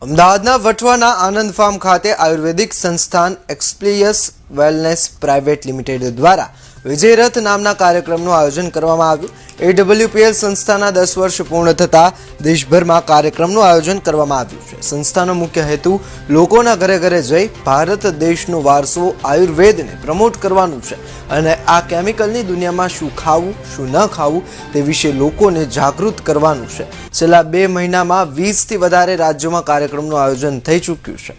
અમદાવાદના વટવાના આનંદ ફાર્મ ખાતે આયુર્વેદિક સંસ્થાન એક્સપ્લિયસ વેલનેસ પ્રાઇવેટ લિમિટેડ દ્વારા વિજયરથ નામના કાર્યક્રમનું આયોજન કરવામાં આવ્યું। એડબ્લ્યુપીએલ સંસ્થાના 10 વર્ષ પૂર્ણ થતાં દેશભરમાં કાર્યક્રમનું આયોજન કરવામાં આવ્યું છે। સંસ્થાનો મુખ્ય હેતુ લોકોના ઘરે ઘરે જઈ ભારત દેશનો વારસો આયુર્વેદને પ્રમોટ કરવાનું છે અને આ કેમિકલની દુનિયામાં શું ખાવું શું ન ખાવું તે વિશે લોકોને જાગૃત કરવાનું છે। છેલ્લા 2 મહિનામાં 20થી વધારે રાજ્યોમાં કાર્યક્રમનું આયોજન થઈ ચૂક્યું છે।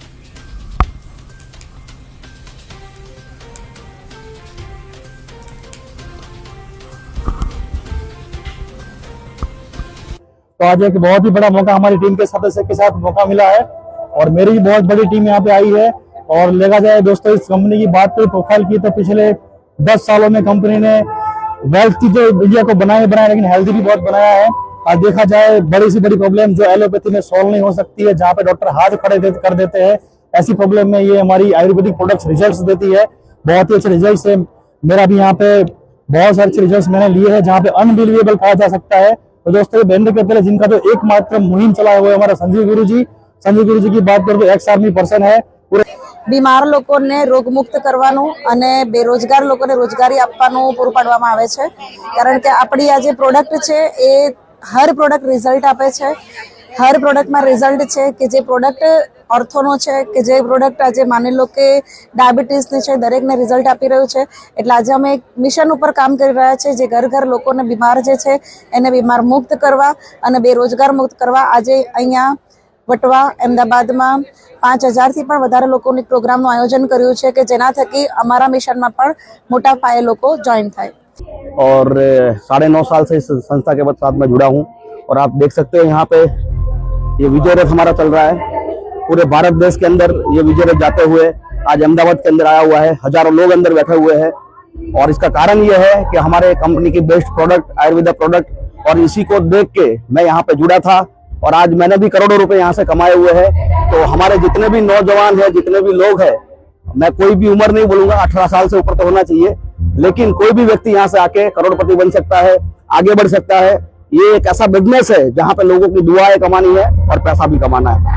तो आज एक बहुत ही बड़ा मौका हमारी टीम के सदस्य के साथ मौका मिला है और मेरी बहुत बड़ी टीम यहाँ पे आई है। और लेगा जाए दोस्तों, इस कंपनी की बात करें प्रोफाइल की तो पिछले 10 सालों में कंपनी ने वेल्थ की जो इंडिया को बनाया लेकिन हेल्दी भी बहुत बनाया है। आज देखा जाए बड़ी से बड़ी प्रॉब्लम जो एलोपैथी में सॉल्व नहीं हो सकती है, जहाँ पे डॉक्टर हाथ खड़े कर देते हैं, ऐसी प्रॉब्लम में ये हमारी आयुर्वेदिक प्रोडक्ट्स रिजल्ट्स देती है। बहुत ही अच्छे रिजल्ट्स है। मेरा भी यहाँ पे बहुत सारे अच्छे रिजल्ट्स मैंने लिए हैं, जहाँ पे अनबिलीवेबल कहा जा सकता है। तो दोस्तों ये बैंड के पहले जिनका जो एकमात्र मुहिम चलाया हुआ है हमारा संजीव गुरु जी की बात करें तो एक्स आर्मी पर्सन है। बीमार लोकोने रोग मुक्त करवानुं अने बेरोजगार लोकोने रोजगारी आपवानुं पूरुं पाडवामां आवे छे। कारण के आपणी आ जे प्रोडक्ट छे ए हर प्रोडक्ट रिजल्ट आपे छे। हर प्रोडक्ट में रिजल्ट छे कि जे प्रोडक्ट ऑर्थोनो छे कि जे प्रोडक्ट आज मानी लो के डायबिटीज ने छे दरेक ने रिजल्ट आपी रह्युं छे। एटले आज अमे एक मिशन उपर काम करी रह्या छे जे घर घर लोकोने बीमार जे छे एने बीमार मुक्त करवा अने बेरोजगार मुक्त करवा। आजे अहींया वटवा अमदावादमां 5000 थी पण वधारे लोकोनी प्रोग्रामनुं आयोजन कर्युं छे कि जेना थकी अमारा मिशनमां पण मोटा पाये लोको जॉइन थाय। और 9.5 साल से इस संस्था के साथ मैं जुड़ा हूँ और आप देख सकते हो यहाँ पे ये विजय रथ हमारा चल रहा है। पूरे भारत देश के अंदर ये विजय रथ जाते हुए आज अहमदाबाद के अंदर आया हुआ है। हजारों लोग अंदर बैठे हुए हैं और इसका कारण ये है कि हमारे कंपनी की बेस्ट प्रोडक्ट आयुर्वेदा प्रोडक्ट और इसी को देख के मैं यहाँ पे जुड़ा था और आज मैंने भी करोड़ों रुपए यहाँ से कमाए हुए हैं। तो हमारे जितने भी नौजवान हैं, जितने भी लोग हैं, मैं कोई भी उम्र नहीं बोलूंगा, 18 साल से ऊपर तो होना चाहिए, लेकिन कोई भी व्यक्ति यहाँ से आके करोड़पति बन सकता है, आगे बढ़ सकता है। ये एक ऐसा बिजनेस है जहाँ पे लोगों की दुआएं कमानी है और पैसा भी कमाना है।